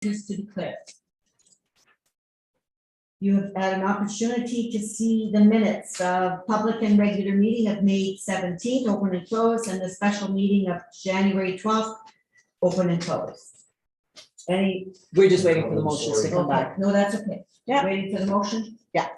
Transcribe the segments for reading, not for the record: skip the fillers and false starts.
Just to declare. You have had an opportunity to see the minutes of public and regular meeting of May 17th, open and closed, and the special meeting of January 12th, open and closed. Any? We're just waiting for the motions to come Okay, back. no, that's okay. Yeah. Waiting for the motion? Yeah.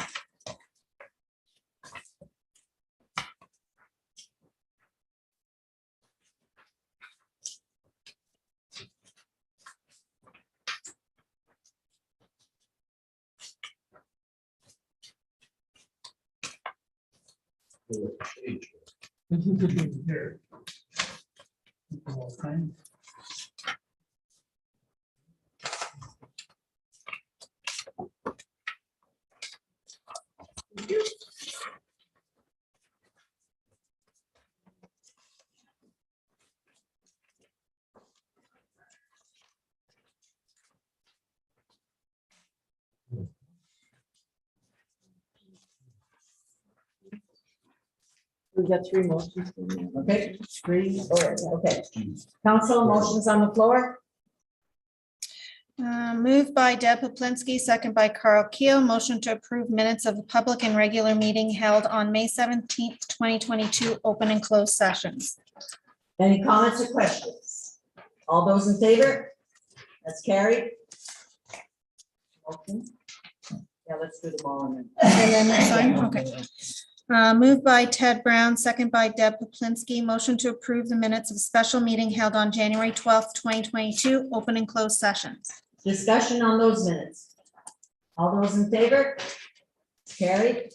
We've got three motions. Okay, three, okay. Council, motions on the floor? Moved by Deb Poplinski, second by Carl Keel. Motion to approve minutes of the public and regular meeting held on May 17th, 2022, open and closed sessions. Any comments or questions? All those in favor? That's carried. Okay. Yeah, let's do them all in then. And then sign, okay. Moved by Ted Brown, second by Deb Poplinski. Motion to approve the minutes of special meeting held on January 12th, 2022, open and closed sessions. Discussion on those minutes. All those in favor? Carried.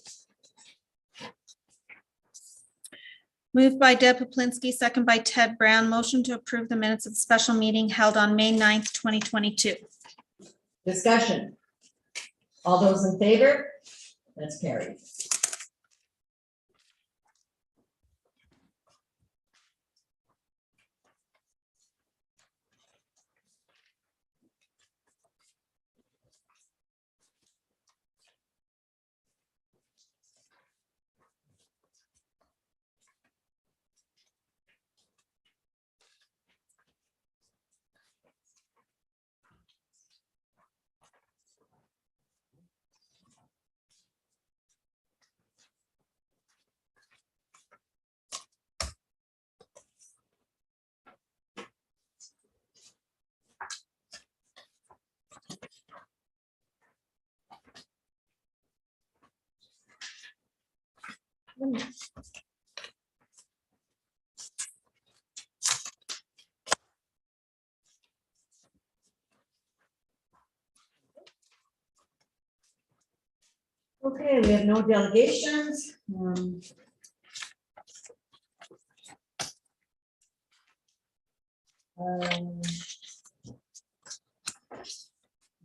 Moved by Deb Poplinski, second by Ted Brown. Motion to approve the minutes of the special meeting held on May 9th, 2022. Discussion. All those in favor? That's carried. Okay, we have no delegations.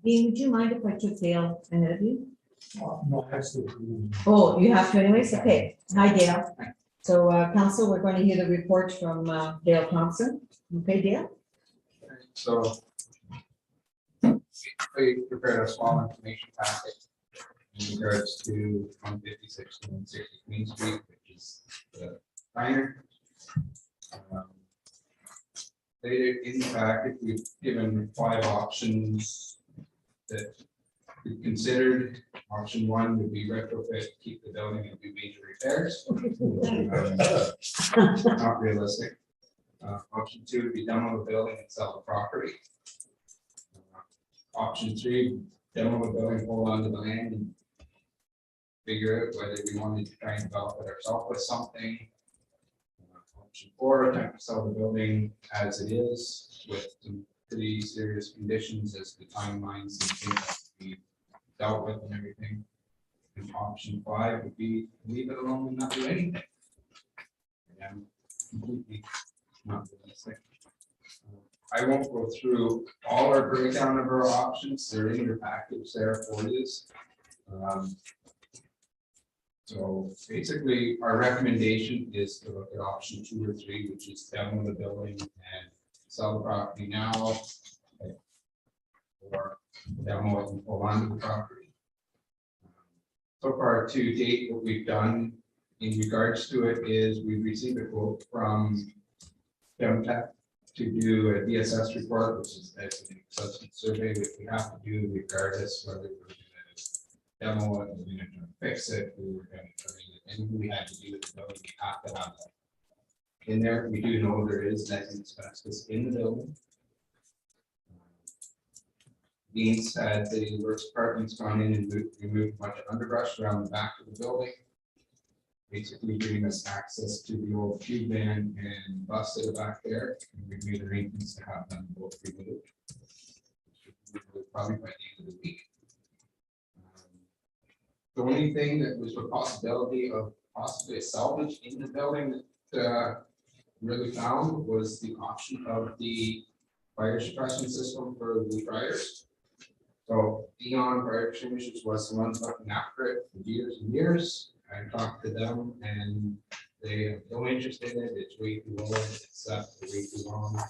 Dean, would you mind if I took Dale ahead of you? No, absolutely. Oh, you have to anyways? Okay. Hi, Dale. So, council, we're going to hear the report from Dale Thompson. Okay, Dale? So we prepared a small information packet in regards to 156 and 160 Queen Street, which is the diner. Later in the packet, we've given 5 options that we considered. Option 1 would be retrofit, keep the building and do major repairs. Not realistic. Option 2 would be demo the building and sell the property. Option 3, demo the building, hold on to the land and figure out whether we wanted to try and develop it ourselves with something. Option 4, attempt to sell the building as it is with some pretty serious conditions as the timelines and things have to be dealt with and everything. And option 5 would be leave it alone and not do anything. Again, completely not realistic. I won't go through all our breakdown of our options. They're in your package there for you. So basically, our recommendation is to look at option 2 or 3, which is demo the building and sell the property now, or demo it and hold on to the property. So far to date, what we've done in regards to it is we've received a quote from Demtech to do a DSS report, which is a substance survey, which we have to do regardless whether we're gonna demo it, we're gonna try to fix it, we were gonna try to, and we had to do it, so we have to have that. In there, we do know there is latent asbestos in the building. Dean's had the works department's gone in and removed a bunch of underbrush around the back of the building. Basically giving us access to the old tube van and bus that are back there. And we made arrangements to have them both removed. Probably by the end of the week. The only thing that was a possibility of possibly a salvage in the building that really found was the option of the fire suppression system for the fryers. So Dion Fire Extinguishers was the ones looking after it for years and years. I talked to them and they have no interest in it. It's way too old, it's way too long.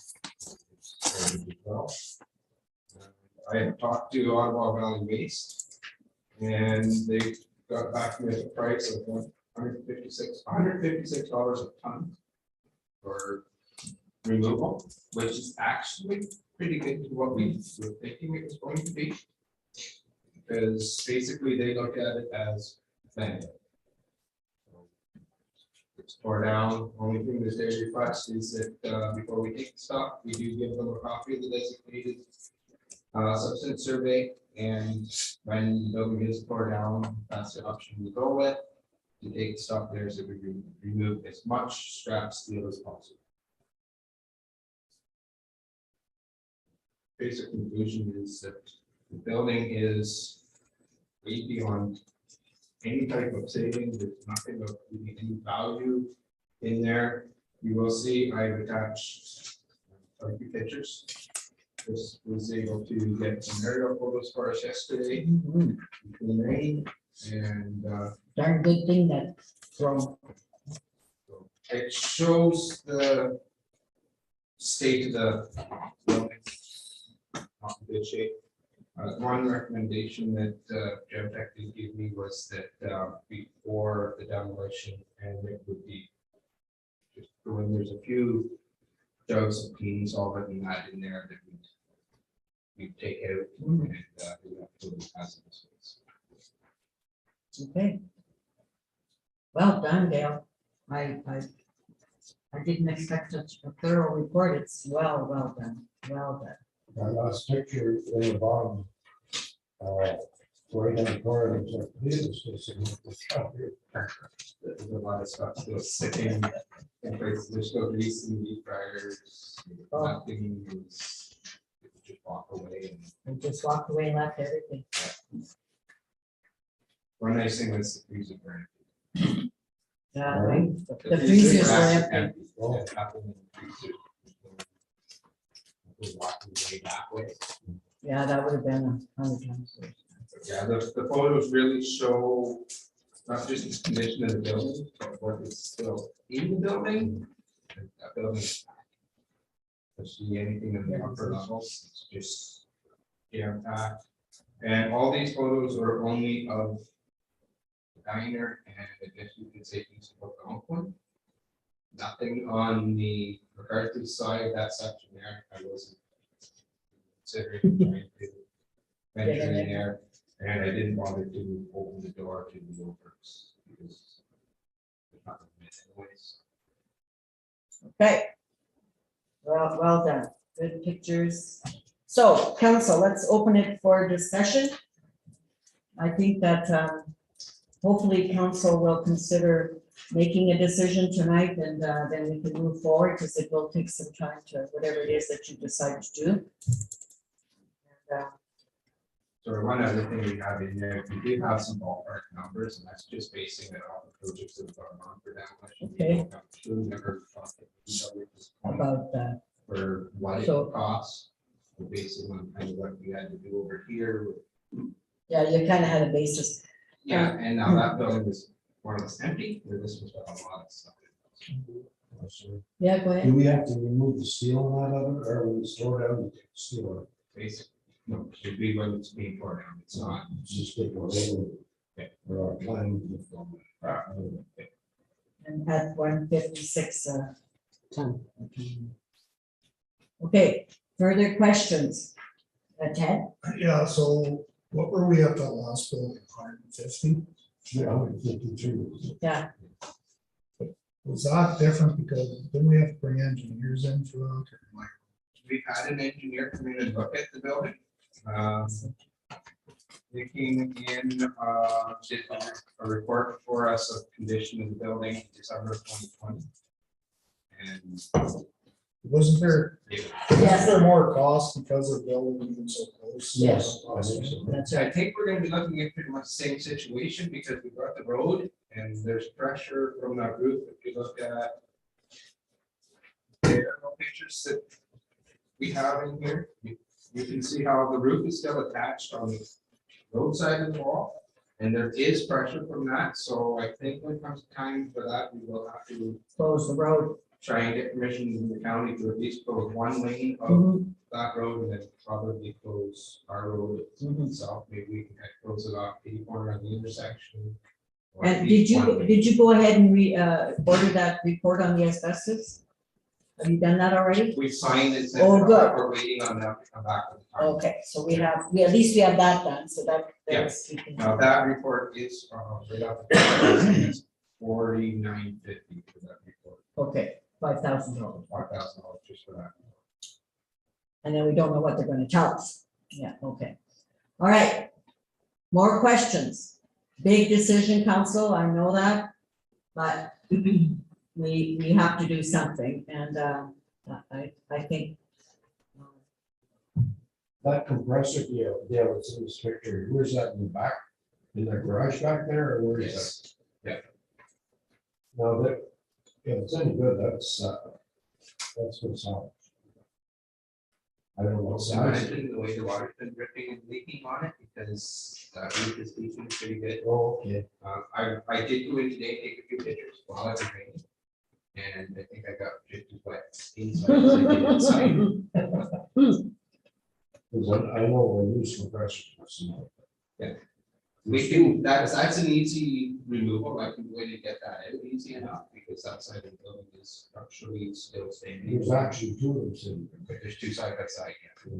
Well, I have talked to Ottawa Valley Waste and they got back to me at a price of $156 a ton for removal, which is actually pretty good to what we were thinking it was going to be. Because basically they look at it as landfill. It's tore down. Only thing that they request is that before we take the stuff, we do give them a copy of the designated substance survey. And when the building is tore down, that's the option we go with. To take the stuff there so we can remove as much scrap steel as possible. Basic conclusion is that the building is way beyond any type of savings. There's nothing of any value in there. You will see I've attached a few pictures. This was able to get some aerial photos for us yesterday between rain and Darn good thing that from it shows the state of the building. Not in good shape. One recommendation that Gemtech did give me was that before the demolition, and it would be just when there's a few jugs of cleaning solvent and that in there that we'd take out and we have to do hazardous waste. okay. Well done, Dale. I didn't expect such a thorough report. It's well done, well done. That last picture in the bottom. Right hand corner, it's like, this is There's a lot of stuff still sitting in places. There's still grease in the deep fryers. Nothing is just walk away. And just walked away and left everything. One nice thing was the freezer burn. Right. The The freezers were actually empty. Oh. It happened in the freezer. We're walking way that way. Yeah, that would have been 100 times worse. Yeah, the photos really show not just the condition of the building, but what is still in the building. That building. See anything in the upper levels, it's just packed. And all these photos are only of the diner and I guess you could say piece of Algonquin. Nothing on the McCarthy side of that section there. I wasn't considering trying to venture in there, and I didn't bother to open the door to the workers because there's nothing in it anyways. Okay. Well done. Good pictures. So council, let's open it for discussion. I think that hopefully council will consider making a decision tonight and then we can move forward because it will take some time to whatever it is that you decide to do. And, So one other thing we have in there, we did have some ballpark numbers, and that's just basing it off the projects that have gone on for demolition. Okay. We never talked about for what it So- costs. We're basing on kind of what we had to do over here. yeah, you kind of had a basis. Yeah, and now that building was more or less empty, where this was a lot of stuff. Yeah, go Do ahead. we have to remove the steel out of it, or will we store it out and take the steel out? Basically, no, it should be when it's being torn down, it's not. It's just get the label. Or our plan. And at 156 ton. Okay, further questions? Ted? Yeah, so what were we at that last building, 150? Yeah, 153. Yeah, Was that different because then we have to bring engineers in for that? Or like, We've had an engineer come in and look at the building. They came in, did a report for us of condition of the building in December of 2020. And wasn't there, Yes. was there more cost because of building being so close? Yes. That's I think we're gonna be looking at pretty much the same situation because we've got the road and there's pressure from that roof. If you look at the aerial pictures that we have in here, you can see how the roof is still attached on the road side of the wall. And there is pressure from that, so I think when it comes time for that, we will have to close the road. try and get permission from the county to at least close one lane of Mhm, that road and then probably close our road mhm. itself. Maybe we can close it off the corner of the intersection. or And leave one lane. did you go ahead and order that report on the asbestos? Have you done that already? We signed it. Oh, good. We're waiting on them to come back with the time. Okay, so at least we have that done, so that's. we can- Now, that report is, right off the top, it's $49.50 for that report, Okay, $5,000. $5,000 just for that. And then we don't know what they're gonna tell us. Yeah, okay. All right. More questions? Big decision, council, I know that, but we have to do something, and I think. That compressor, yeah, it's in this picture. Where's that in the back? In the garage back there, or where is Yes. that? No, that, if it's any good, that's what's up. I don't know what So size. imagine the way the water's been dripping and leaking on it, because that roof is leaking pretty good. Oh, okay. I did go in today, take a few pictures while it was raining. And I think I got just as wet inside as I did inside. Because I know a loose compressor. We can, that's an easy removal, I can go in and get that out easy enough, because that side of the building is structurally still standing. There's actually two of them sitting. But there's two side by side, yeah.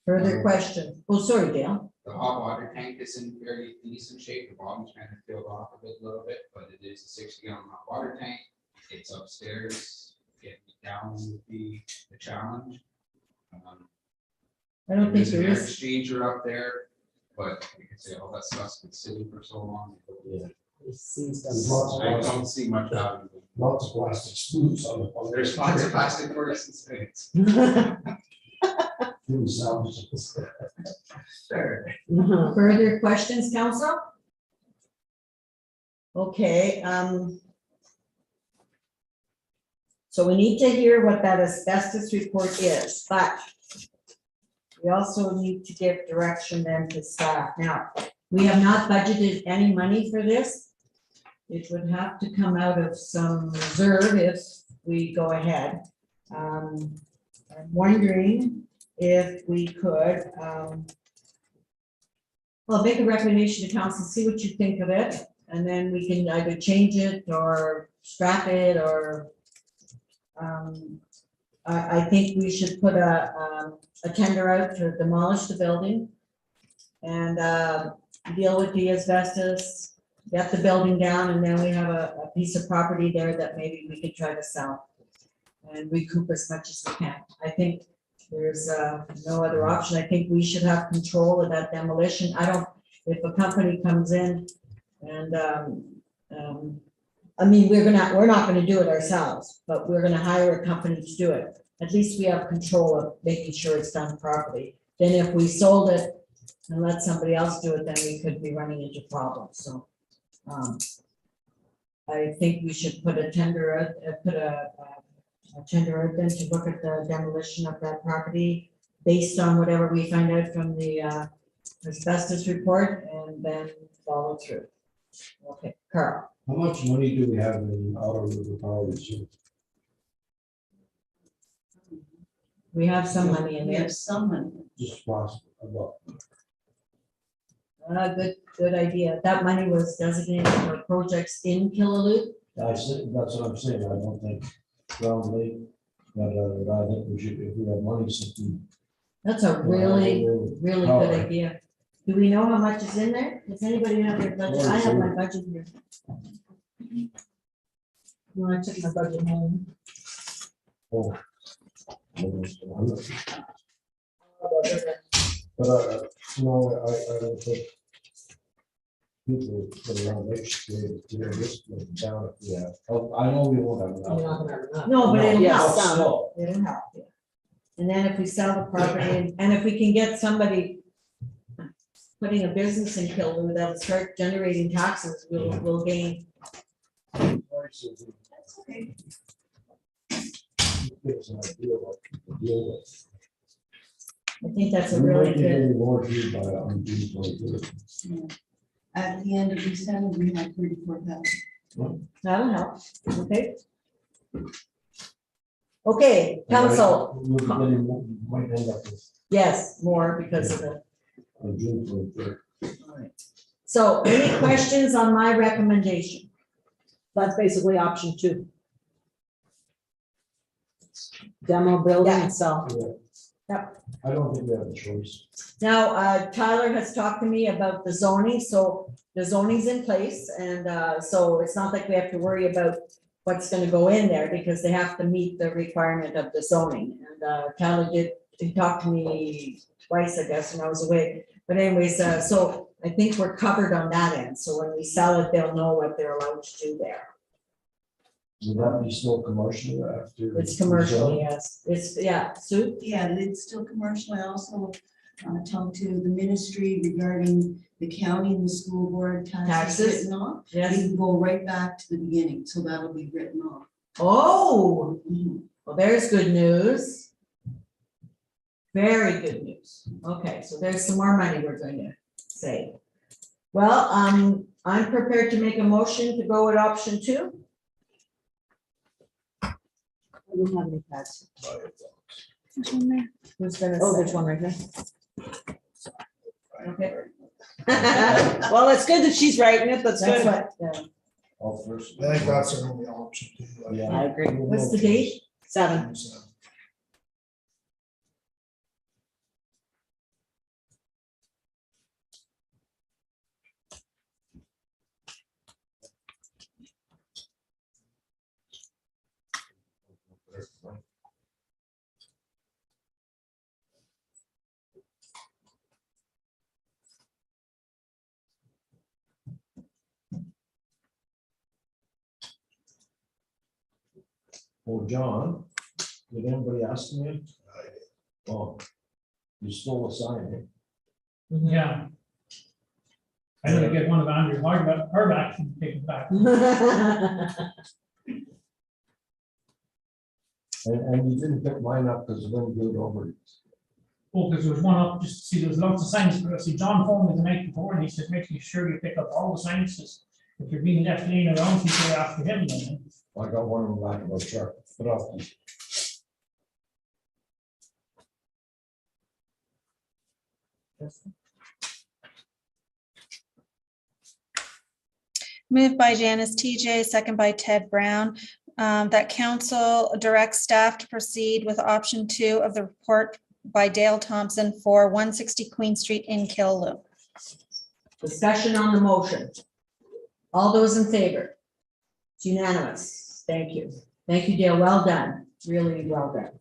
Further questions? Oh, sorry, Dale. The hot water tank is in fairly decent shape, the bottom's kind of filled off a little bit, but it is a 60-gallon hot water tank. It's upstairs, getting down would be the challenge. I don't think There's an there air is. exchanger up there, but you can say all that stuff's been sitting for so long. Yeah. There's I don't see much value. Lots of plastic screws on the. There's lots of plastic works and things. Really sounds. Sure. Further questions, council? Okay, so we need to hear what that asbestos report is, but we also need to give direction then to staff. Now, we have not budgeted any money for this. It would have to come out of some reserve if we go ahead. I'm wondering if we could, well, make a recommendation to council, see what you think of it, and then we can either change it or scrap it, or I think we should put a tender out to demolish the building and deal with the asbestos, get the building down, and then we have a piece of property there that maybe we could try to sell and recoup as much as we can. I think there's no other option. I think we should have control of that demolition. If a company comes in and, I mean, we're not gonna do it ourselves, but we're gonna hire a company to do it. At least we have control of making sure it's done properly. Then if we sold it and let somebody else do it, then we could be running into problems, so. I think we should put a tender, a tender out then to look at the demolition of that property based on whatever we find out from the asbestos report, and then follow through. Okay, Carl. How much money do we have in our river power reserve? We have some money in there. Just possible, about. Good idea. That money was designated for projects in Killaloo. That's what I'm saying, I don't think Ground Lake But I think we should, if we have money, something. That's a really, really good idea. Do we know how much is in there? Does anybody have their budget? I have my budget here. No, I took my budget home. Oh. But, no, I don't think people that are on educated, they're just looking down at the, I know we won't have You're not enough. gonna have enough. No, but it'll Yes, help. some. Still, It'll help, yeah. And then if we sell the property, and if we can get somebody putting a business in Killeen that'll start generating taxes, we'll gain. Gives an idea what to deal with. I think that's a We really might get good, any more due by on June 23rd. At the end of December, we had 34,000. that'll help, okay? Okay, council, We'll be getting more- might end up with yes, more because of the. on June 23rd. So any questions on my recommendation? That's basically option 2. Demo building Yeah. and sell. Yep. I don't think we have a choice. Now, Tyler has talked to me about the zoning, so the zoning's in place, and so it's not like we have to worry about what's gonna go in there, because they have to meet the requirement of the zoning, and Tyler he talked to me twice, I guess, when I was away, but anyways, so I think we're covered on that end, so when we sell it, they'll know what they're allowed to do there. Would that be still commercial after? It's commercial, yes, it's, yeah, Sue? Yeah, and it's still commercial. I also talked to the ministry regarding the county and the school board taxes Taxes? written off. Yes. We can go right back to the beginning, so that'll be written off. Oh, Mhm. well, there's good news. Very good news. Okay, so there's some more money we're going to save. Well, I'm prepared to make a motion to go with option 2. I don't have any pads. Who's gonna Oh, there's say? one right here. Okay. Well, it's good that she's writing it. That's That's good. what, yeah. All first. I think that's our only option too. Yeah. I agree. What's the date? 7. So, Well, John, did anybody ask me? Oh, you stole a sign, eh? Yeah. I'm gonna get one of Andrew Hardback and take it back. And you didn't pick mine up because it went good over. Oh, because there was one up, just to see, there's lots of signs, but I see John phoned me the night before, and he said, make sure you pick up all the signs, 'cause if you're being left laying around, people are after him, then. I got one in the back of my truck, but I'll. Moved by Janice TJ, second by Ted Brown, that council directs staff to proceed with option 2 of the report by Dale Thompson for 160 Queen Street in Killeen. Discussion on the motion. All those in favor? It's unanimous. Thank you. Thank you, Dale. Well done. Really well done.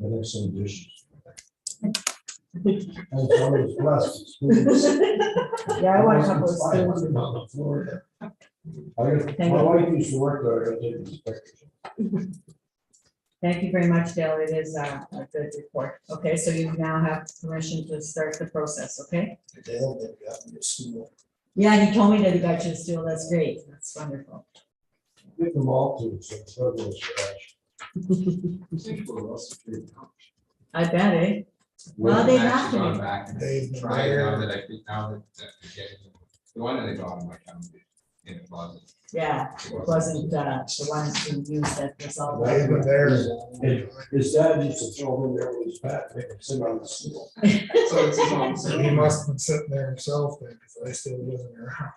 I have some dishes. And so it's blessed. Spoons. Yeah, I want a couple of It's fine. spoons. On the floor. Thank My you. wife used to work there, I did these pictures. Thank you very much, Dale. It is a good report. Okay, so you now have permission to start the process, okay? Dale, they got me a stool. Yeah, he told me that he got you a stool. That's great. That's wonderful. Give them all to, so it's not really trash. I bet, eh? Well, they have Actually to gone be. back and They've been tried there. now that I think now that they're getting, the one that they got in my county in the closet. Yeah, it wasn't the one we used that was all. They've been there. His dad used to throw him there with his bat, make him sit on the stool. So it's his own. So he must have been sitting there himself then, because I still wasn't around.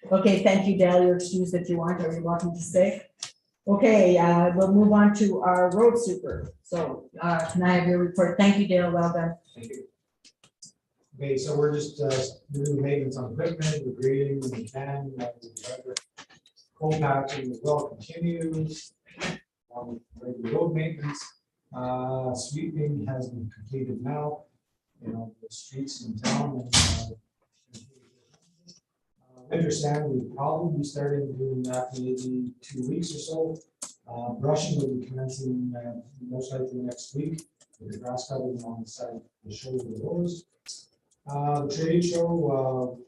Okay, thank you, Dale. You're excused if you want. Are you welcome to stay? Okay, we'll move on to our road super. So, can I have your report? Thank you, Dale, well done. Thank you. Okay, so we're just doing maintenance on equipment, we're grading, we can, coal patching as well continues. Regular road maintenance, sweeping has been completed now, you know, the streets in town. Winter sand, we'll probably be starting doing that maybe 2 weeks or so. Brushing will be commencing most likely next week, with the grass cutting on the side, the shoulder of the roads. The trade show,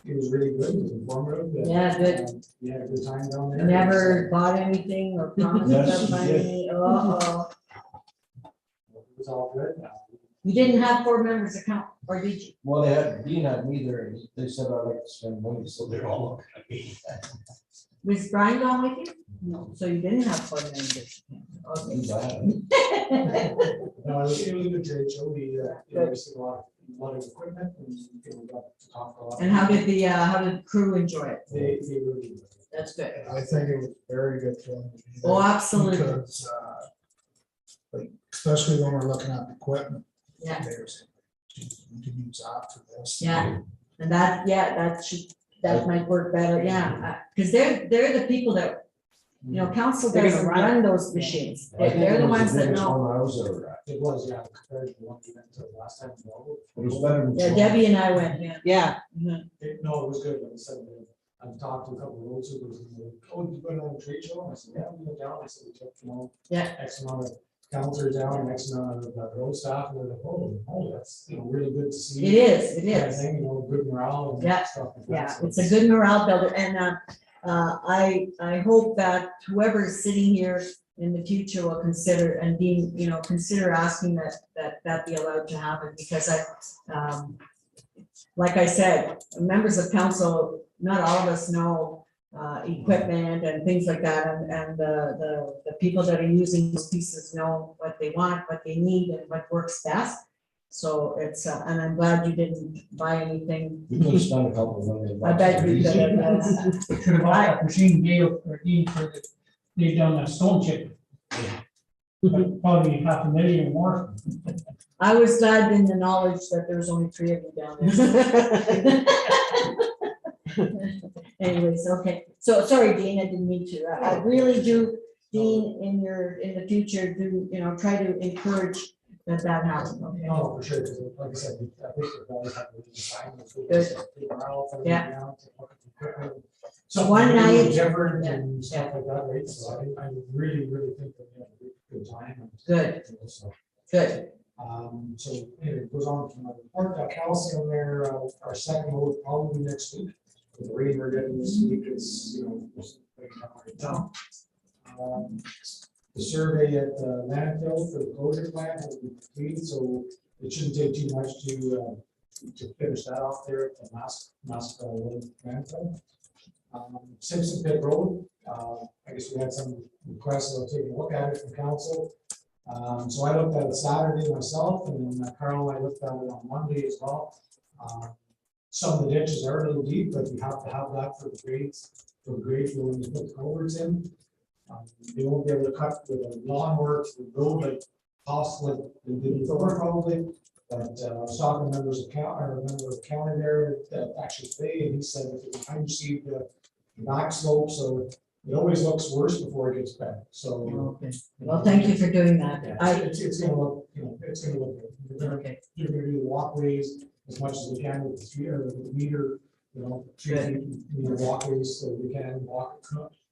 it was really good, it was informative. Yeah, good. We had a good time down there. Never bought anything or promised Yes, to buy you did. any. Uh-oh. It was all good. You didn't have 4 members account, or did you? Well, they had, Dean had me there, and they said I like to spend money, so they're all looking at me. Was Brian gone with you? No, so you didn't have 4 members. Okay. Things I had. No, it was a good trade show. We, invested a lot of equipment and we got to talk a lot. And how did the crew enjoy it? They really did. That's good. I think it was very good for them. to be Oh, there absolutely. Because, like, especially when we're looking at equipment. Yeah. There's, geez, we could use that for this. Yeah. And that might work better, yeah, because they're the people that, you know, council They're gonna doesn't run run those machines. I think They're it the was ones that biggest know. one I was ever at. It was, yeah, compared to the one we went to last time. No, It was better than. Yeah, Sean. Debbie and I went, yeah. Yeah, Mhm. it was good. Like I said, I've talked to a couple of road supers and they're like, oh, you went on a trade show? I said, yeah, we went down. I said, we took, you know, Yeah. X amount of counselors down and X amount of road staff. And they're like, oh, that's, you know, really good to see. It is, it Kind of is. thing, you know, good morale and Yeah, stuff like that. Yeah, So it's a good morale builder, and I hope that whoever is sitting here in the future will consider and being, you know, consider asking that be allowed to happen, because like I said, members of council, not all of us know equipment and things like that, and the people that are using those pieces know what they want, what they need, and what works best. So it's, and I'm glad you didn't buy anything. We could have spent a couple of million. I bet you bucks. could have. Should have bought that machine Gail or Dean for the, they've done a stone chip. But probably $500,000 more. I was glad in the knowledge that there was only 3 of you down there. Anyways, okay, so sorry, Dean, I didn't mean to. I really do, Dean, in the future, do, you know, try to encourage that happens, okay? No, for sure, because like I said, I think the guys have really decided to Good. morale for them Yeah. down to look at the equipment. So Something one new, night- different Yeah, and stuff like that, right? So I really think that we have a good time. and, Good. you know, So, Good, so anyway, it goes on to my report, that calcium there, our second load probably next week. With the rain we're getting this week, it's, you know, just right down. The survey at the landfill for the closure plan has been completed, so it shouldn't take too much to finish that off there at the landfill. Simpson Pit Road, I guess we had some requests about taking a look at it from council. So I looked at it Saturday myself, and then Carl and I looked at it on Monday as well. Some of the ditches are a little deep, but we have to have that for the grades, when you put the culverts in. They won't be able to cut with a lawnmower to the road like possibly they did before probably. But I was talking to members of county there that actually stay, and he said that I received the back slope, so it always looks worse before it gets better. So. okay. Well, thank you for doing that. It's gonna look, you know, it's gonna look good. Okay, You're gonna do the walkways as much as we can with the 3 or the meter, you know, 3 feet meter walkways, so we can walk,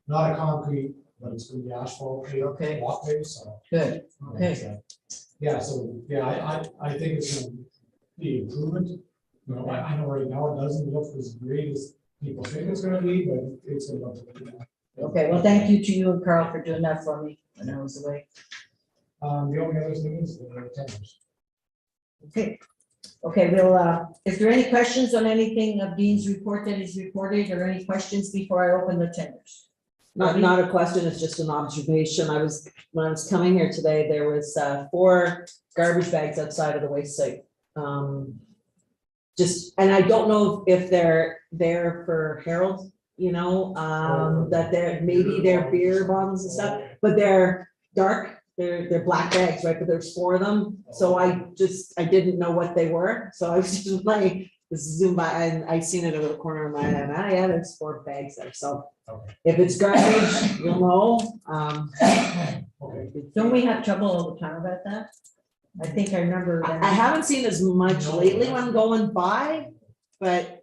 not a concrete, but it's gonna be asphalt paved Okay. walkways, so. good, okay. Yeah, so, yeah, I think it's gonna be improvement. You know, I know right now it doesn't look as great as people think it's gonna be, but it's gonna look good. Okay, well, thank you to you and Carl for doing that for me when I was away. The only other thing is the tenders. Okay, we'll, is there any questions on anything of Dean's report that is reported, or any questions before I open the tenders? not a question, it's just an observation. When I was coming here today, there was 4 garbage bags outside of the waste site. And I don't know if they're there for Harold, you know, that they're, maybe they're beer bottles and stuff, but they're dark, they're black bags, right, but there's 4 of them, so I didn't know what they were, so I was just like, zoom by, and I seen it over the corner of my eye, and yeah, there's 4 bags there, so. Okay. If it's garbage, you'll know, Okay. Don't we have trouble all the time about that? I think I remember. I haven't seen as much lately when I'm going by, but,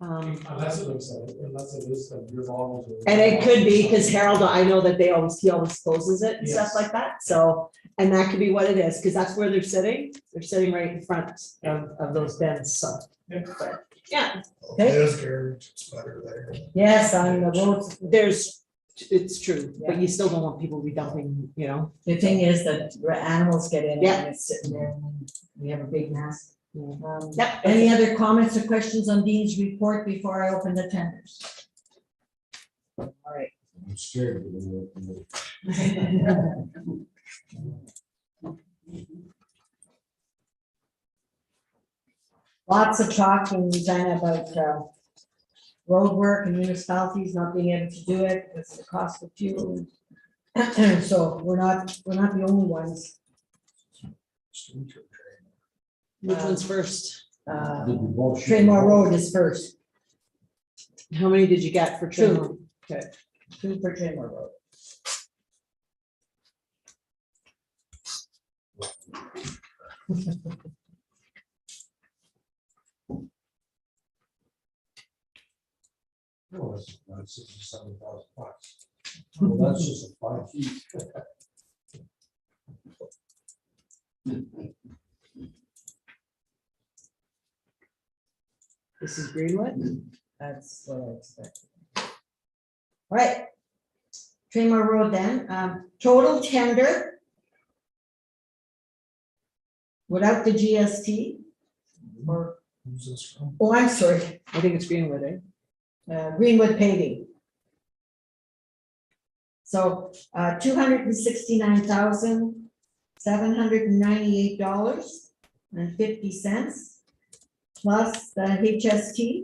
Unless it looks like, unless it is like your bottles. or- and it could be, because Harold, I know that he always closes it and stuff Yes. like that, so, and that could be what it is, because that's where they're sitting right in front of those bins, so. Yeah. But, yeah, Okay. It is garbage, it's better there. Yes, on the roads. it's true, but you still don't want people redumping, you know. The thing is that animals get in Yeah. and it's sitting there and we have a big mess. Yep. Any other comments or questions on Dean's report before I open the tenders? All right. I'm scared. Lots of talk in Regina about road work and municipalities not being able to do it because of the cost of fuel. So we're not the only ones. Which one's first? Traymore Road is first, How many did you get for Trimmer? 2 for Traymore Road. Oh, that's about $67,000. Well, that's just a 5 feet. This is Greenwood? That's what I expected. All right. Traymore Road then, total tender. Without the GST. Or, Who's this from? oh, I'm sorry, I think it's Greenwood, eh? Greenwood paving. So, $269,798.50 plus the HST,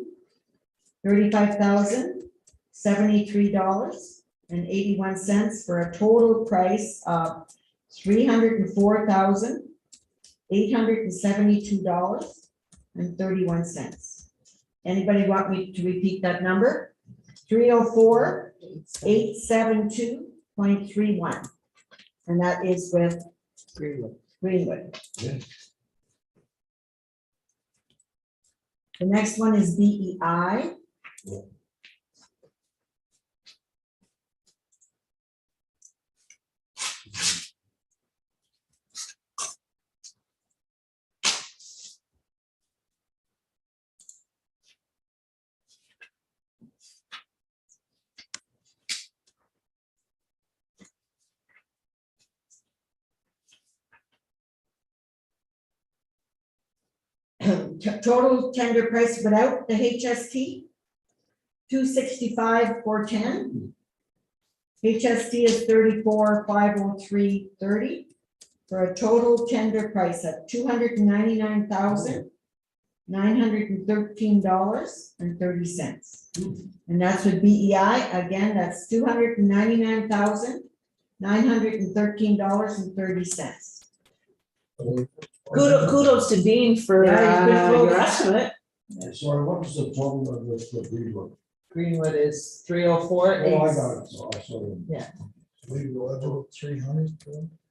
$35,073.81 for a total price of $304,872.31. Anybody want me to repeat that number? 304,872.31. And that is with Greenwood. Greenwood. Yeah. The next one is BEI. Total tender price without the HST, $265,410. HST is $34,503.30 for a total tender price of $299,913.30. And that's with BEI, again, that's $299,913.30. Kudos to Dean for Yeah, he's been your close. estimate. Sorry, what was the total of this for Greenwood? Greenwood is 304. Oh, I got it, so I saw it. Leave the level 300.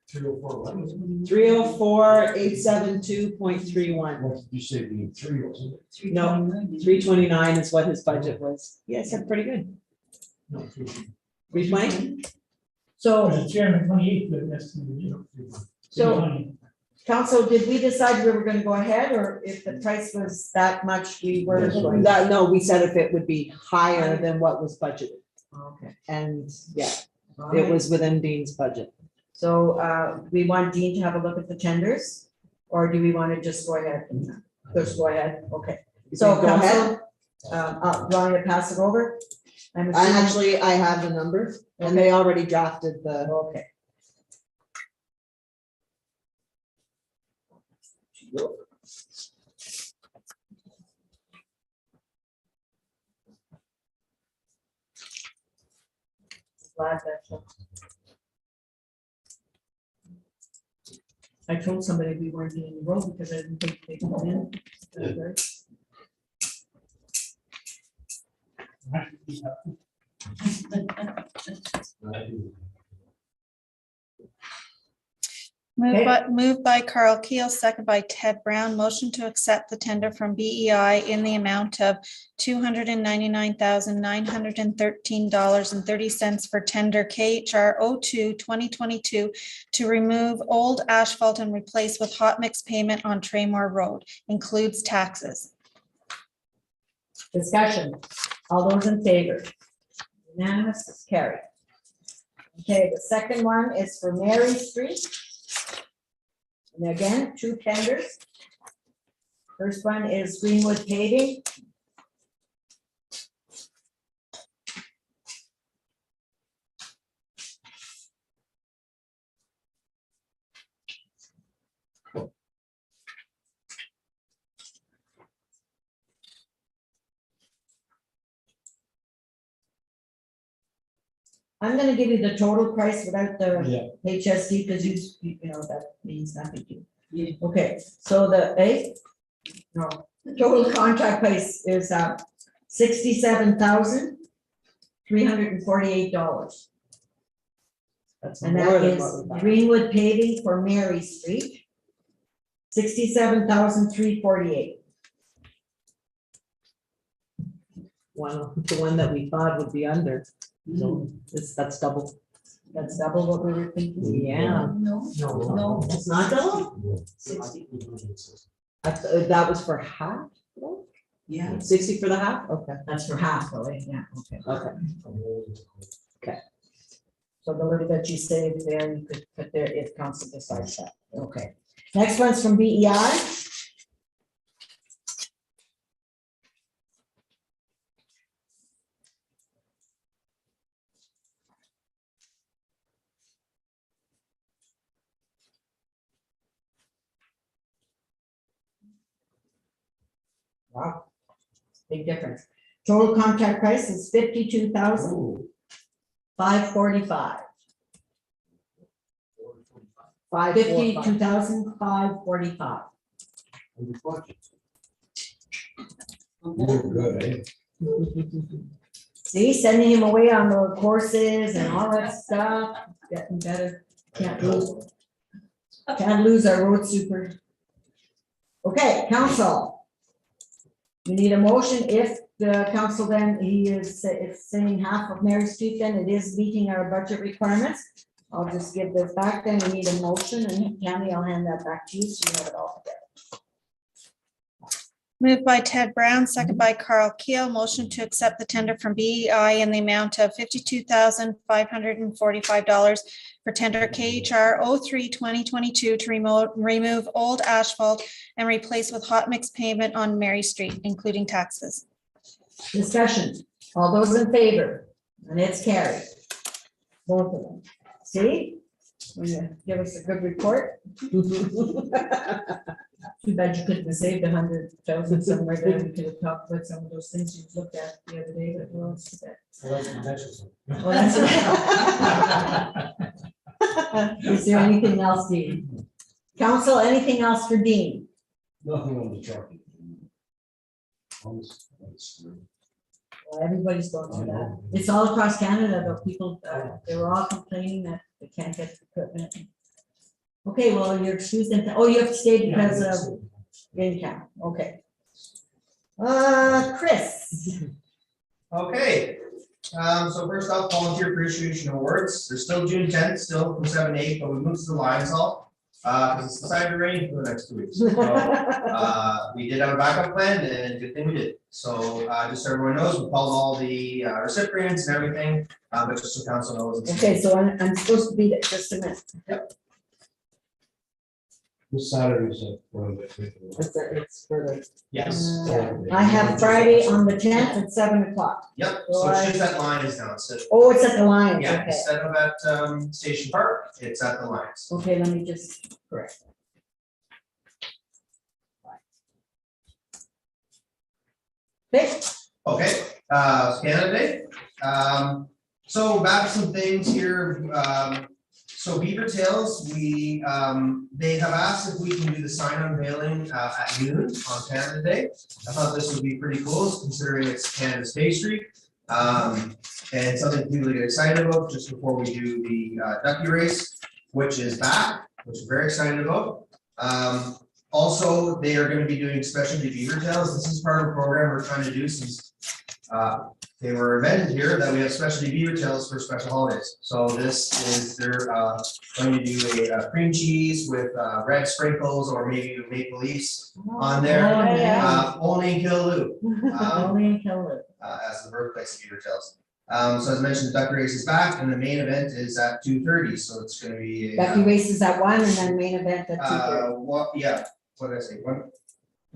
304, what was it? 304,872.31. What did you say, being 3, wasn't it? No, 329 is what his budget was. Yeah, I said pretty good. No, 3. 320? So, The chairman, 28th, but that's. So- council, did we decide we were gonna go ahead, or if the price was that much, we were going? No, we said if it would be higher than what was budgeted. Okay. And yeah, All it right. was within Dean's budget. So, we want Dean to have a look at the tenders, or do we want to just go ahead? Just go ahead, okay. So Go ahead. council, do you want me to pass it over? I'm assuming- I have the number and they already drafted the. Okay. glad that. I told somebody we weren't doing the road because I didn't think they come in. Moved by Carl Keel, second by Ted Brown. Motion to accept the tender from BEI in the amount of $299,913.30 for tender KHR 02-2022 to remove old asphalt and replace with hot mix pavement on Traymore Road. Includes taxes. Discussion, all those in favor? Unanimous, is carried. Okay, the second one is for Mary Street. And again, 2 tenders. First one is Greenwood Paving. I'm gonna give you the total price without the HSD, because you know, that means nothing to you. Yeah. Okay, so the total contract price is $67,348. That's And more that than is what we got. Greenwood Paving for Mary Street. $67,348. Wow, the one that we thought would be under. So that's double. That's double what we were thinking. Yeah. No, no. It's not double? 60. That was for half? Yeah. 60 for the half? Okay. That's for half, though, eh? Yeah, okay. Okay. So the little bit you saved there, you could put there if council decides that. Okay. Next one's from BEI. Wow, big difference. Total contract price is $52,545. 52,545. You're good, eh? See, sending him away on the courses and all that stuff, getting better. Can't lose our road super. Okay, council. We need a motion. If the council then, it's saying half of Mary Street, then it is meeting our budget requirements. I'll just give this back, then we need a motion, and Tammy, I'll hand that back to you, so you have it all together. Moved by Ted Brown, second by Carl Keel. Motion to accept the tender from BEI in the amount of $52,545 for tender KHR 03-2022 to remove old asphalt and replace with hot mix pavement on Mary Street, including taxes. Discussion, all those in favor, and it's carried. Both of them. See? When you give us a good report. Too bad you couldn't have saved 100,000 somewhere there. We could have talked about some of those things you looked at the other day, but well, it's too bad. Well, that's Is there anything else, Dean? Council, anything else for Dean? Nothing on the chart. Well, everybody's going through that. It's all across Canada, though. People, they were all complaining that they can't get the equipment. Okay, well, you're excused. Oh, you have to stay because of income. Okay. Chris. Okay, so first off, volunteer appreciation awards. They're still June 10th, still from 7 to 8, but we moved to the Lions Hall. Because it's decided to rain for the next 2 weeks. So, we did have a backup plan and good thing we did. So just so everyone knows, we called all the recipients and everything, but just so council knows. Okay, so I'm supposed to be there just a minute. Yep. This Saturday's It's for the. Yes. I have Friday on the 10th at 7 o'clock. Yep, so it's just that Lions now. So, Oh, it's at the Lions, yeah, okay. instead of at Station Park, it's at the Lions. Okay, let me just correct. Okay, Okay, Canada Day. So back to some things here, so Beaver Tails, they have asked if we can do the sign unveiling at noon on Canada Day. I thought this would be pretty cool, considering it's Canada's pastry. And something people get excited about just before we do the ducky race, which is back, which we're very excited about. Also, they are going to be doing specialty beaver tails. This is part of a program we're trying to do since they were invented here, that we have specialty beaver tails for special holidays. So this is, they're going to do a cream cheese with red sprinkles or maybe maple leaves on there. Oh, yeah. Only in Killaloe. Only in Killaloe. As the birthplace of beaver tails. So as I mentioned, the duck race is back and the main event is at 2:30, so it's gonna be a. Ducky races at 1 and then main event at 2:30. What did I say, one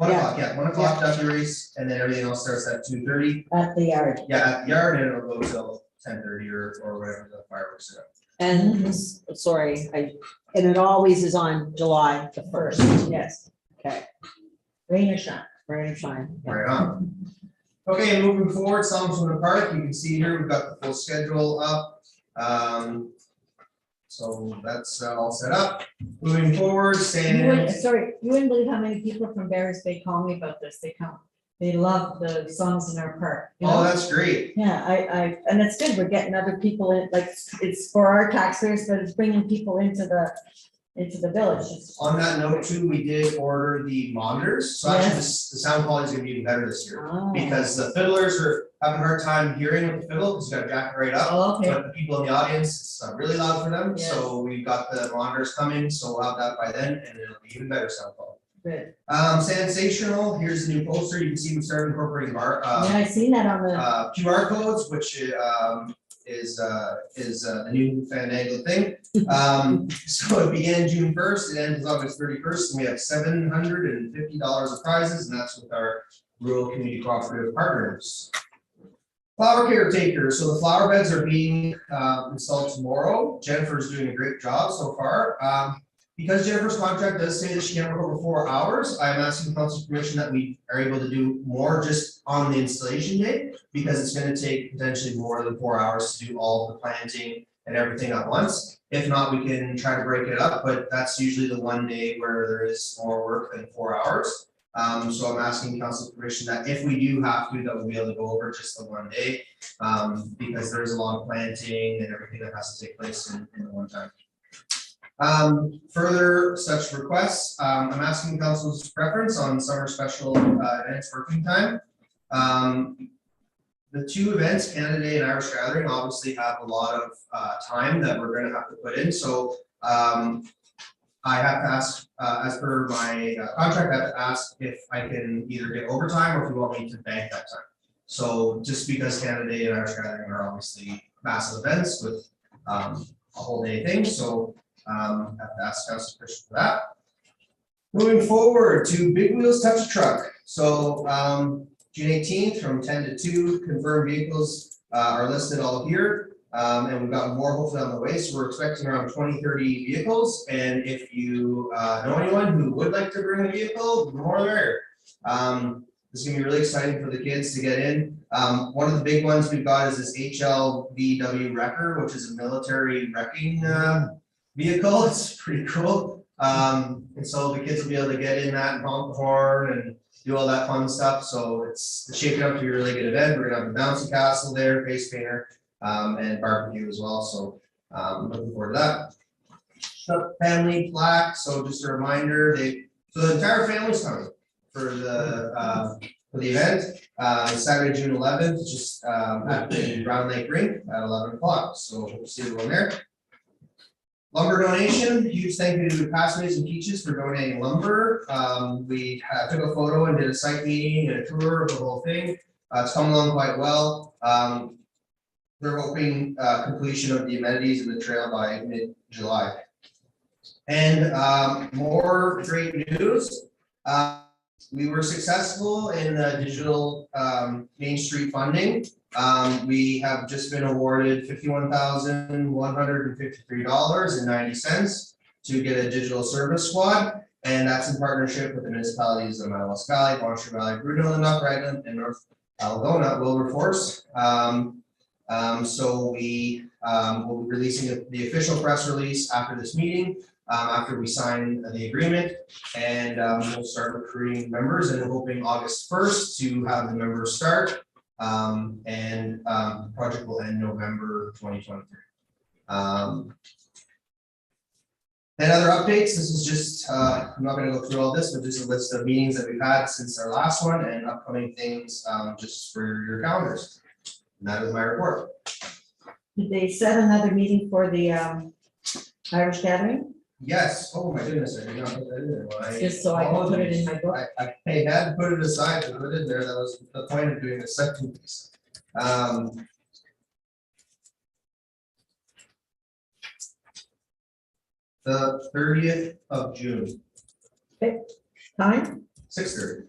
Yeah. o'clock, yeah, 1 o'clock ducky race, and then everything else starts at 2:30. At the yard. Yeah, at the yard, and it'll go till 10:30 or whatever the fireworks are. And this, sorry, and it always is on July the 1st. Yes, Okay, rain or shine. rain or shine. Yeah. Right on. Okay, moving forward, songs from the park, you can see here, we've got the full schedule up. So that's all set up. Moving forward, Sorry, you wouldn't believe how many people from Barris Bay call me about this. They love the songs in our park. you oh, know? that's great. Yeah, and it's good. We're getting other people in, like, it's for our taxpayers, but it's bringing people into the village. On that note too, we did order the monitors, so actually the sound quality is gonna be even better this year. Oh. Because the fiddlers are having a hard time hearing with the fiddle, because you gotta jack it right up. Oh, okay. But the people in the audience, it's really loud for them, Yes. so we've got the monitors coming, so we'll have that by then, and it'll be even better sound quality. Good. Sensational, here's the new poster, you can see we started incorporating Yeah, I seen that on the, QR codes, which is the new fandangled thing. So it began June 1st, it ends August 31st, and we have $750 of prizes, and that's with our rural community cooperative partners. Flower caretaker, so the flower beds are being installed tomorrow. Jennifer's doing a great job so far. Because Jennifer's contract does say that she can't work over 4 hours, I'm asking council permission that we are able to do more just on the installation day, because it's gonna take potentially more than 4 hours to do all the planting and everything at once. If not, we can try to break it up, but that's usually the one day where there is more work than 4 hours. So I'm asking council permission that if we do have to, that we'll be able to go over just the one day, because there's a lot of planting and everything that has to take place in the one time. Further such requests, I'm asking council's preference on summer special events working time. The two events, Canada Day and Irish Gathering, obviously have a lot of time that we're gonna have to put in, so I have to ask, as per my contract, I have to ask if I can either get overtime or if you want me to bank that time. So just because Canada Day and Irish Gathering are obviously massive events with a whole day thing, so have to ask council permission for that. Moving forward to Big Wheels Touch a Truck. So June 18th from 10 to 2, confirmed vehicles are listed all here. And we've got more hopefully on the way. So we're expecting around 20-30 vehicles. And if you know anyone who would like to bring a vehicle, the more the merrier. This is gonna be really exciting for the kids to get in. One of the big ones we've got is this HLVW Wrecker, which is a military wrecking vehicle. It's pretty cool. And so the kids will be able to get in that and honk the horn and do all that fun stuff. So it's shaping up to be a really good event. We're gonna have a bouncy castle there, face painter, and barbecue as well. So looking forward to that. The family plaque. So just a reminder, so the entire family's coming for the event. Saturday, June 11th, just at the Brown Lake Rink at 11 o'clock. So hope to see everyone there. Lumber donation, huge thank you to Passways and Peaches for donating lumber. We took a photo and did a site meeting and a tour of the whole thing. It's coming along quite well. They're hoping completion of the amenities in the trail by mid-July. And more great news. We were successful in the digital Main Street funding. We have just been awarded $51,153.90 to get a digital service squad, and that's in partnership with the municipalities of Madawaska Valley, Montreal Valley, Bruno, Raglan, and North Algona Wilberforce. So we will be releasing the official press release after this meeting, after we sign the agreement. And we'll start recruiting members and hoping August 1st to have the members start. The project will end November 2023. And other updates, this is just, I'm not gonna go through all this, but just a list of meetings that we've had since our last one and upcoming things, just for your calendars. And that is my report. Did they set another meeting for the Irish Gathering? Yes, oh my goodness, I did not put that in there. Well, Just so I can put it in my book. I had put it aside to put it in there, that was the point of doing the second piece. The 30th of June, Time? 6:30.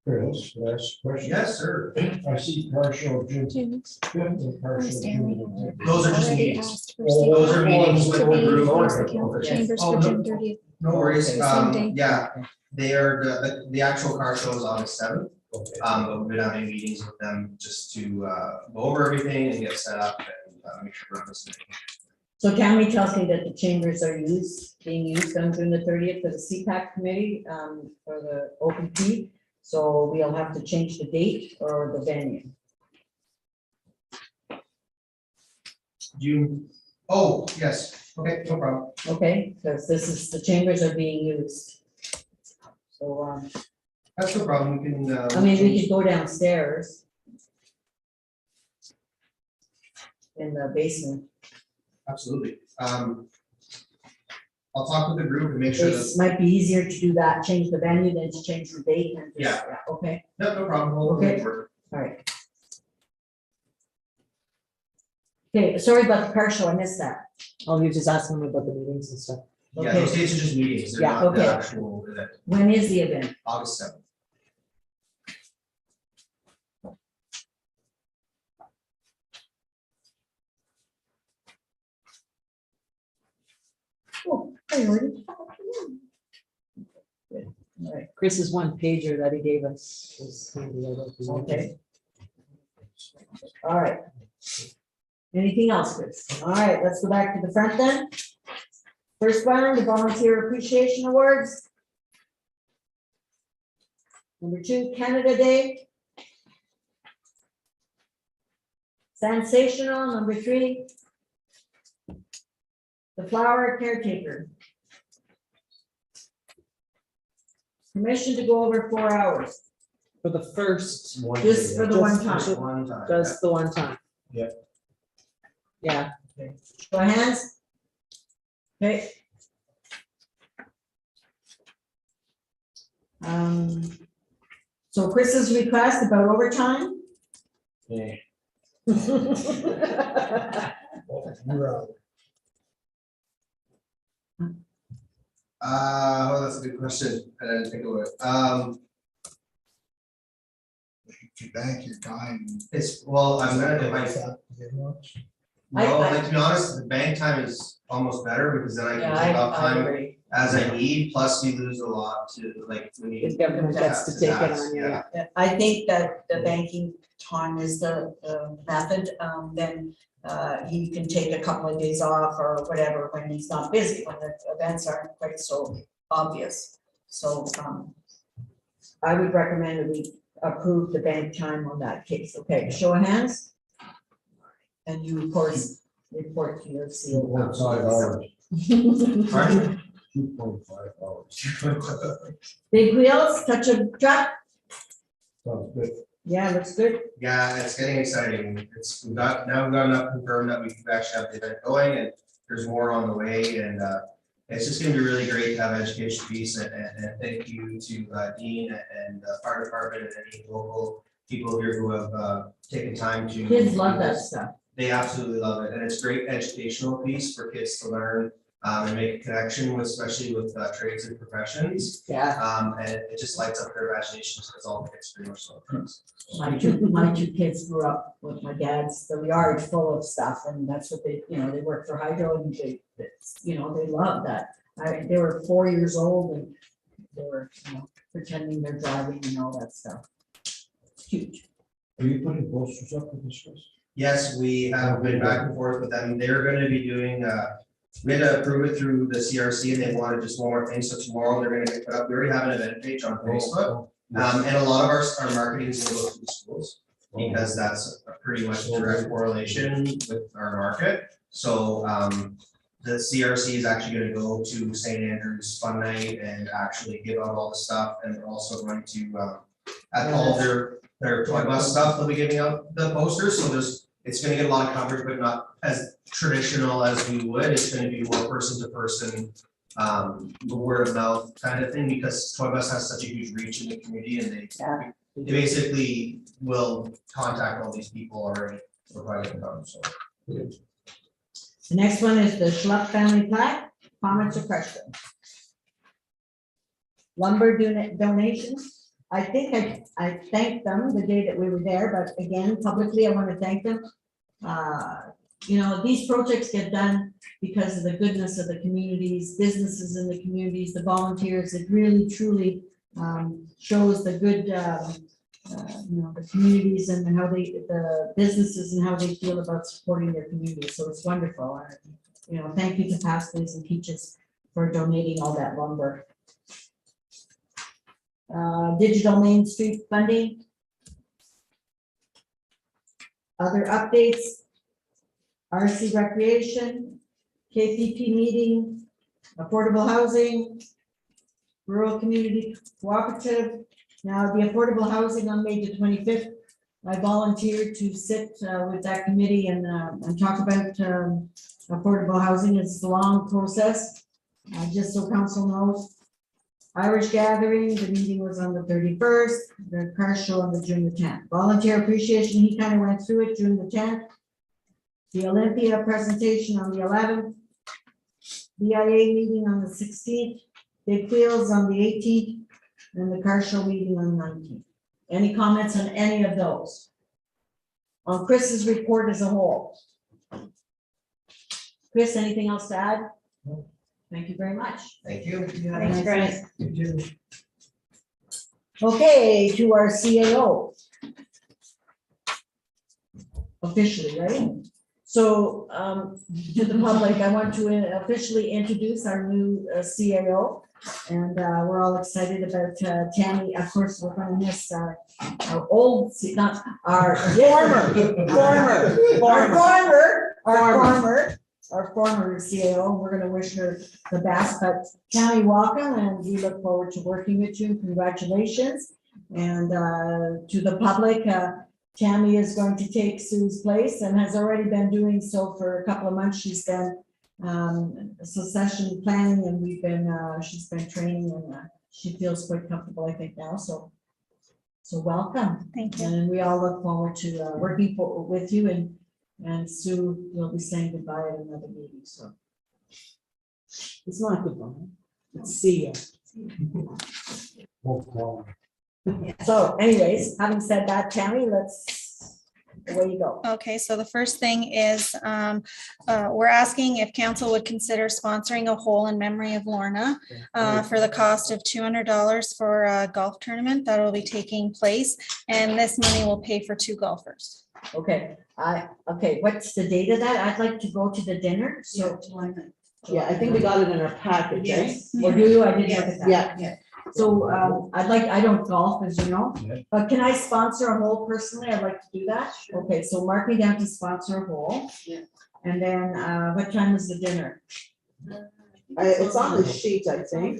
Chris, last question. Yes, sir. I see partial June fifth and partial June. Those are just Already meetings. asked for Those are meetings with to the be group. force the council chambers Oh, for no. June 30th. No worries, The same day. yeah, they are, the actual car show is August 7th. Okay. But we've been having meetings with them just to go over everything and get set up and make sure we're listening. So Tammy tells me that the chambers are being used on June the 30th for the CPAC committee, for the OPP. So we'll have to change the date or the venue. June, oh, yes, okay, no problem. Okay, because the chambers are being used. So, That's no problem, we can. I mean, we could go downstairs in the basement. Absolutely. I'll talk with the group and make sure It that, might be easier to do that, change the venue than to change the date and just, Yeah. okay, no problem. We'll make it work. all right. Okay, sorry about the car show, I missed that. Oh, you're just asking me about the meetings and stuff. Yeah, Okay. those dates are just meetings, they're Yeah, not the okay. actual event, When is the event? August 7th. Oh, I already. Good. All right, Chris's one pager that he gave us was handy. I wrote the- okay. All right. Anything else, Chris? All right, let's go back to the front then. First one, the Volunteer Appreciation Awards. Number 2, Canada Day. Sensational, number 3. The Flower Caretaker. Permission to go over 4 hours, For the first, just for the one Just- time. Just one time. just the one time. Yeah. Yeah, Show of hands. Okay. So Chris's request about overtime. Yeah. Well, that's a good question, I didn't think of it. If you bank your time. It's, well, I'm gonna, if I, no, like, to be honest, the bank time is almost better because then I Yeah, can take off I time agree. as I need, plus you lose a lot to, like, when the you. government gets to take it tax, on you. yeah. I think that the banking time is the method, then he can take a couple of days off or whatever when he's not busy, when the events aren't quite so obvious. So, I would recommend that we approve the bank time on that case. Okay, show of hands. And you, of course, report to your CO. 2.5 hours. Pardon? 2.5 hours. Big wheels, touch a truck. Sounds good. Yeah, looks good. Yeah, it's getting exciting. We've got enough confirmed that we can actually have the event going and there's more on the way and it's just gonna be really great to have education piece and thank you to Dean and fire department and any local people here who have taken time to. Kids love that stuff. They absolutely love it and it's great educational piece for kids to learn and make a connection with, especially with trades and professions. Yeah, And it just lights up their imaginations because all the kids pretty much love drugs. My two kids grew up with my dad's, the yard full of stuff, and that's what they, they work for Hydro, and they love that. They were 4 years old, and they were, pretending they're driving and all that stuff. It's huge. Are you putting posters up for this? Yes, we have been back and forth with them. They're gonna be doing, we had to approve it through the CRC and they wanted just one more thing. So tomorrow they're gonna put up, we already have an event page on Facebook. And a lot of our marketing is gonna go to the schools because that's a pretty much direct correlation with our market. So, the CRC is actually gonna go to St. Andrew's Fun Night and actually give out all the stuff, and they're also going to, at all their toy bus stuff, they'll be giving out the posters, so it's gonna get a lot of coverage, but not as traditional as we would, it's gonna be more person to person, word of mouth kind of thing, because toy bus has such a huge reach in the community, and they basically will contact all these people already for private accounts, so. The next one is the Schlupp family plaque, comments or questions? Lumber donations, I think I thanked them the day that we were there, but again, publicly, I want to thank them. You know, these projects get done because of the goodness of the communities, businesses in the communities, the volunteers, it really truly shows the good, you know, the communities and how the businesses and how they feel about supporting their community. So it's wonderful. You know, thank you to Pathways and Peaches for donating all that lumber. Digital Main Street funding. Other updates. RC Recreation, KPP meeting, affordable housing, rural community cooperative. Now, the affordable housing on May the 25th, I volunteered to sit with that committee and talk about affordable housing. It's a long process, just so council knows. Irish Gathering, the meeting was on the 31st, the car show on the June the 10th. Volunteer appreciation, he kind of went through it, June the 10th. The Olympia presentation on the 11th. BIA meeting on the 16th. Big Wheels on the 18th. And the car show meeting on the 19th. Any comments on any of those? On Chris's report as a whole? Chris, anything else to add? No. Thank you very much. Thank you. You have a nice Thanks, night. Okay, to our CAO. Officially, right? So to the public, I want to officially introduce our new CAO. And we're all excited about Tammy. Of course, we're going to miss our old, not our former CAO. We're going to wish her the best. But Tammy, welcome, and we look forward to working with you. Congratulations. And to the public, Tammy is going to take Sue's place and has already been doing so for a couple of months. She's done succession planning, and we've been she's been training, and she feels quite comfortable, I think, now. So welcome. Thank you. And we all look forward to working with you, and Sue will be saying goodbye at another meeting. So It's not goodbye. It's see ya. so anyways, having said that, Tammy, away you go. Okay, so the first thing is, we're asking if council would consider sponsoring a hole in memory of Lorna for the cost of $200 for a golf tournament that will be taking place, and this money will pay for 2 golfers. Okay, okay, what's the date of that? I'd like to go to the dinner, so. Yeah, I think we got it in our package, right? Or do you? I didn't look at that. Yeah. So I don't golf, as you know, but can I sponsor a hole personally? I'd like to do that. Okay, so mark me down to sponsor a hole. Yeah. And then what time is the dinner? It's on the sheet, I think.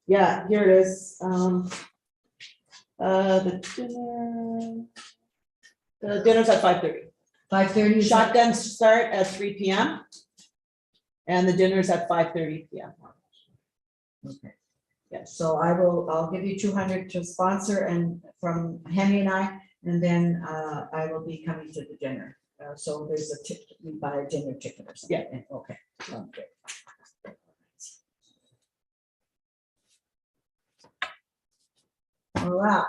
Yeah, here it is. The dinner's at 5:30. 5:30? Shotguns start at 3 p.m. and the dinner's at 5:30 p.m. Okay. Yeah, so I'll give you 200 to sponsor, and from Henry and I, and then I will be coming to the dinner. So there's a ticket, we buy a dinner ticket or something. Yeah. Okay. Okay. All right.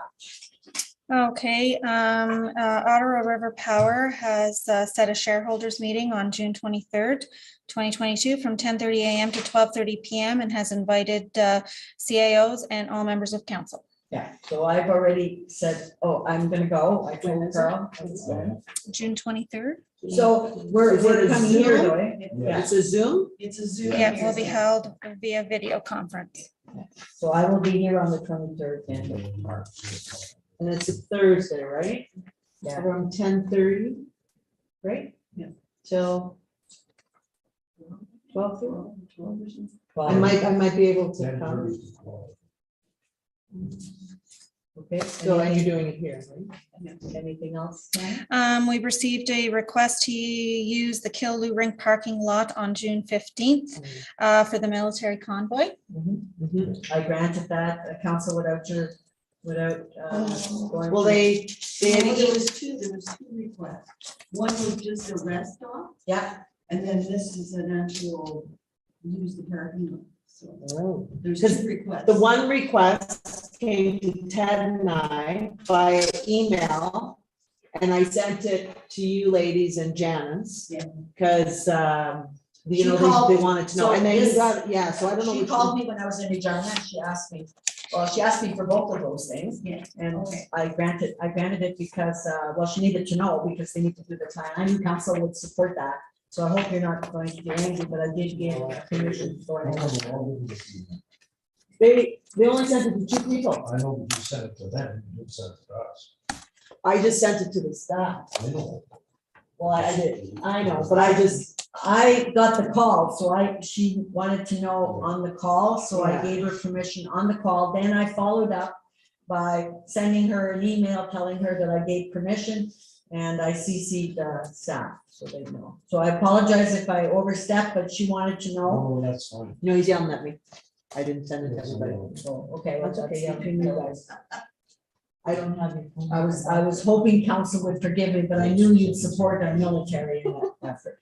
Okay, Ottawa River Power has set a shareholders meeting on June 23rd, 2022 from 10:30 a.m. to 12:30 p.m. and has invited CAOs and all members of council. Yeah, so I've already said, oh, I'm gonna go. I told Carl. June 23rd. So we're Is it a coming here, Zoom? though, eh? Yeah. It's a Zoom? It's a Zoom. Yeah, it will be held via video conference. So I will be here on the 23rd, then. And it's a Thursday, right? Yeah. From 10:30, Great. Yeah. Till 12. I might be able to come. Okay, So, and you're doing it here, right? anything else? Sam? We received a request to use the Killaloe Rink parking lot on June 15th for the military convoy. I granted that, council without your, without, going. Well, they had Well, there was two requests. One was just a rest stop, Yeah, and then this is an actual use the parking lot. So Oh. there's Because two requests. The one request came to Ted and I by email, and I sent it to you ladies and Janice. Yeah. Because, She you know, called- they wanted to know, so and then you this- got, yeah, so I don't know. she which called one. me when I was in Regina, and she asked me, well, she asked me for both of those things. Yeah. And Okay. I granted it because, well, she needed to know because they need to do their plan. I knew council would support that. So I hope you're not going to get angry, but I did give permission to go ahead. They only sent it to two people. I know you sent it to them, you sent it to us. I just sent it to the staff. I know. Well, I did, I know, but I got the call, so she wanted to know on the call, so I Yeah. gave her permission on the call. Then I followed up by sending her an email telling her that I gave permission, and I CC'd the staff, so they know. So I apologize if I overstepped, but she wanted to know. Oh, that's fine. no, he's yelling at me. I didn't send it to everybody. Oh, okay, that's okay, yeah, between you guys. I don't have your phone. I was hoping council would forgive me, but I knew you'd support our military in that effort.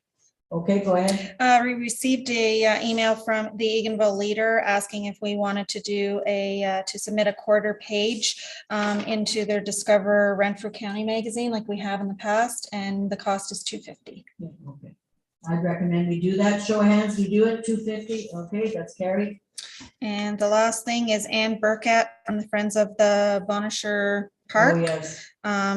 Okay, go ahead. We received a email from the Eganville Leader asking if we wanted to do to submit a quarter page into their Discover Renfrew County magazine like we have in the past, and the cost is $250. Yeah, okay. I'd recommend we do that. Show of hands, we do it, 250, okay, that's carried. And the last thing is Ann Burkett from the Friends of the Bonisher Oh, Park, yes.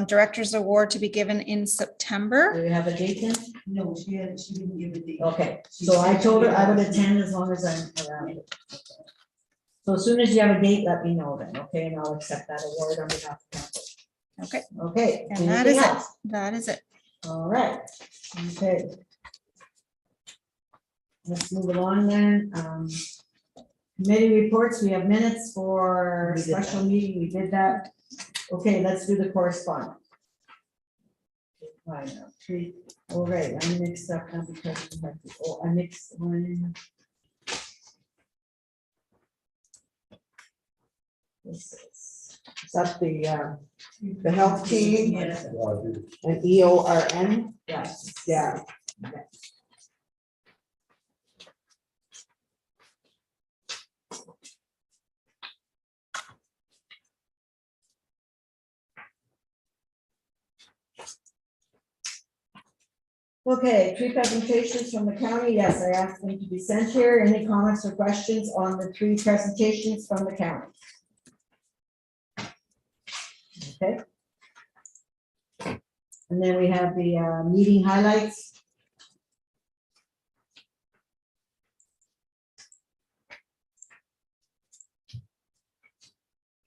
Director's Award to be given in September. Do we have a date then? No, she didn't give a date. Okay, so I told her I would attend as long as I'm around. So as soon as you have a date, let me know then, okay, and I'll accept that award on behalf of council. Okay, Okay. and that is anything it. else? That is it. All right, okay. Let's move along then. Committee reports, we have minutes for We did special meeting, we did that. Okay, let's do the correspondence. Right, three, all right, I mixed up now because, I mixed one. This Is that the health team Yeah. and EORN? Yes. Yeah. Okay, three presentations from the county. Yes, I asked them to be sent here. Any comments or questions on the three presentations from the county? Okay. And then we have the meeting highlights.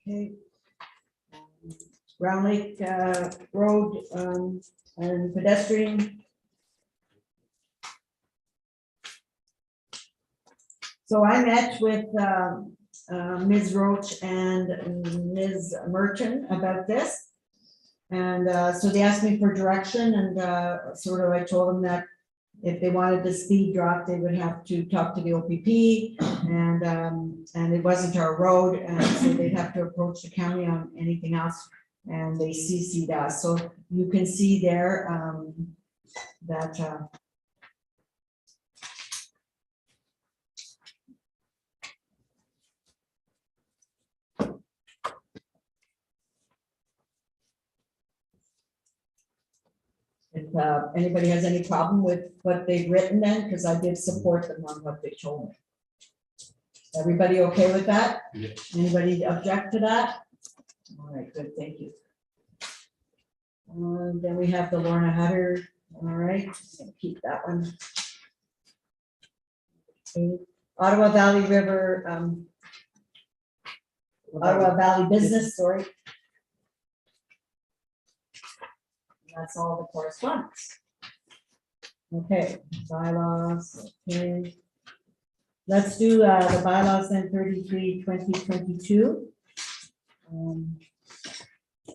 Okay. Brown Lake Road and pedestrian. So I met with Ms. Roach and Ms. Merton about this. And so they asked me for direction, and sort of I told them that if they wanted the speed drop, they would have to talk to the OPP, and it wasn't our road, and so they'd have to approach the county on anything else, and they CC'd us. So you can see there that if anybody has any problem with what they've written then, because I did support them on what they told me. Everybody okay with that? Yeah. Anybody object to that? All right, good, thank you. Then we have the Lorna Hutter, all right, gonna keep that one. Okay, Ottawa Valley River, Ottawa Valley Business, sorry. That's all the correspondence. Okay, bylaws, okay. Let's do the bylaws then 33/2022.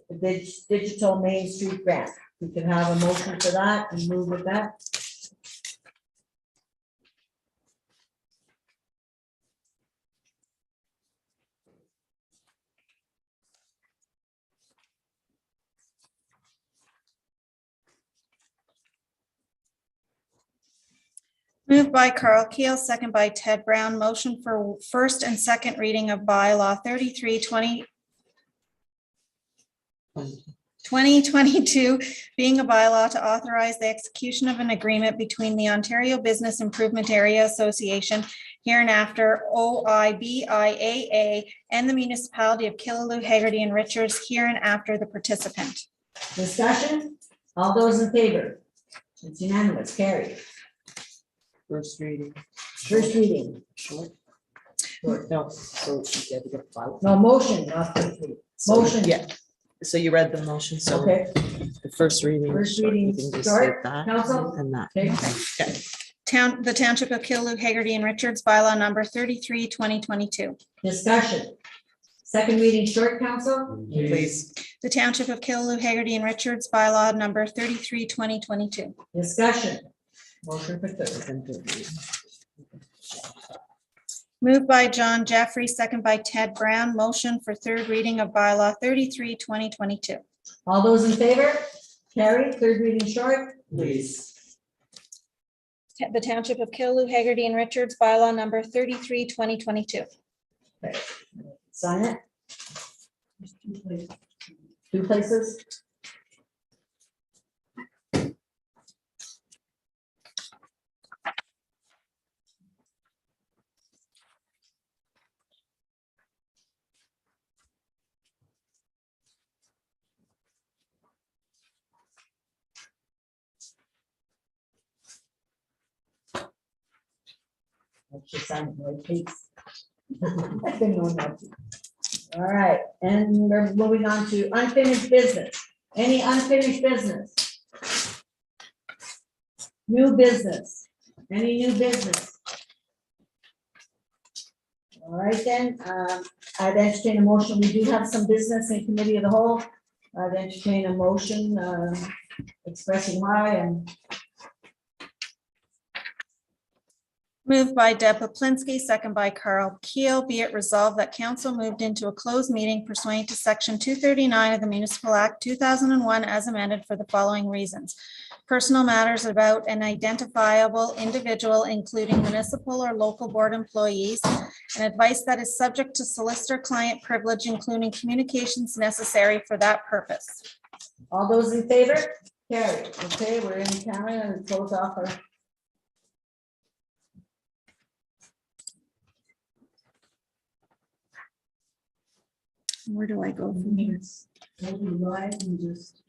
The digital Main Street grant. We can have a motion for that and move with that. Moved by Carl Keel, second by Ted Brown. Motion for first and second reading of bylaw 2022, being a bylaw to authorize the execution of an agreement between the Ontario Business Improvement Area Association, hereinafter OIBIAA, and the municipality of Killaloe, Haggerty, and Richards, hereinafter the participant. Discussion, all those in favor? It's unanimous, carried. First reading. First reading, Short. No, so you had to get five. no motion, not first reading. Motion. Yeah, so you read the motion, so Okay, the first reading. First short, you reading can just short, say that council? And that. okay. Okay. The Township of Killaloe, Haggerty, and Richards, bylaw number 33/2022. Discussion. Second reading short, council? Please. The Township of Killaloe, Haggerty, and Richards, bylaw number 33/2022. Discussion. Motion for third. Moved by John Jeffrey, second by Ted Brown. Motion for third reading of bylaw 33/2022. All those in favor? Carried, third reading short? Please. The Township of Killaloe, Haggerty, and Richards, bylaw number 33/2022. Sign it. Two places? Let's sign it, right, please. I've been known that. All right, and we're moving on to unfinished business. Any unfinished business? New business? Any new business? All right, then, I'd entertain a motion. We do have some business in committee of the whole. I'd entertain a motion expressing why and Moved by Deb Poplinski, second by Carl Keel. Be it resolved that council moved into a closed meeting pursuant to section 239 of the Municipal Act 2001 as amended for the following reasons. Personal matters about an identifiable individual, including municipal or local board employees, and advice that is subject to solicitor-client privilege, including communications necessary for that purpose. all those in favor? Carried. Okay, we're in camera and close off our. Where do I go from here? We'll be live and just